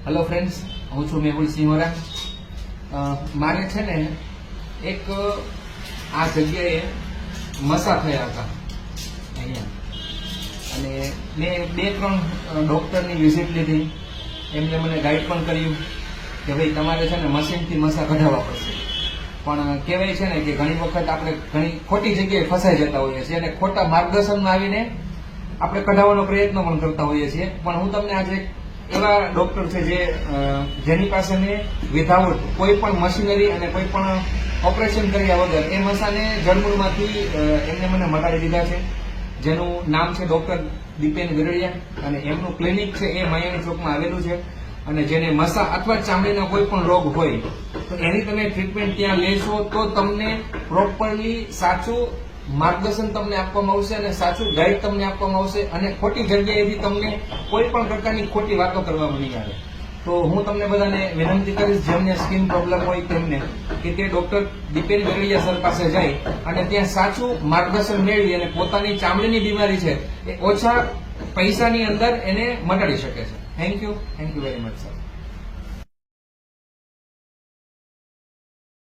Hello friends, હું છું મેહુલ સિંહોરા. મારે છે ને એક આ જગ્યાએ મસા થયા હતા અહીંયા, અને મેં 2-3 ડોક્ટરની વિઝિટ લીધી. એમને મને ગાઈડ પણ કર્યું કે ભાઈ તમારે છે ને મશીનથી મસા કઢાવવા પડશે. પણ કહેવાય છે ને કે ઘણી વખત આપણે ઘણી ખોટી જગ્યાએ ફસાઈ જતા હોઈએ છીએ અને ખોટા માર્ગદર્શનમાં આવીને આપણે કઢાવવાનો પ્રયત્ન પણ કરતા હોઈએ છીએ. પણ હું તમને આજે એવા ડોક્ટર છે જેની પાસે મેં વિધાઉટ કોઈ પણ મશીનરી અને કોઈ પણ ઓપરેશન કર્યા વગર એ મસાને જળમૂળમાંથી એમને મને મટાડી દીધા છે. જેનું નામ છે ડોક્ટર દીપેન ગરડિયા, અને એમનું ક્લિનિક છે એ માયાણી ચોકમાં આવેલું છે. અને જેને મસા અથવા ચામડીના કોઈ પણ રોગ હોય તો એની તમે ટ્રીટમેન્ટ ત્યાં લેશો તો તમને પ્રોપરલી સાચું માર્ગદર્શન તમને આપવામાં આવશે અને સાચું ગાઈડ તમને આપવામાં આવશે, અને ખોટી જગ્યાએથી તમને કોઈ પણ પ્રકારની ખોટી વાતો કરવામાં નહીં આવે. તો હું તમને બધાને વિનંતી કરીશ, જેમને સ્કિન પ્રોબ્લેમ હોય તેમને, કે તે ડોક્ટર દીપેન ગરડિયા સર પાસે જાય અને ત્યાં સાચું માર્ગદર્શન મેળવી અને પોતાની ચામડીની બીમારી છે એ ઓછા પૈસાની અંદર એને મટાડી શકે છે. Thank you very much sir.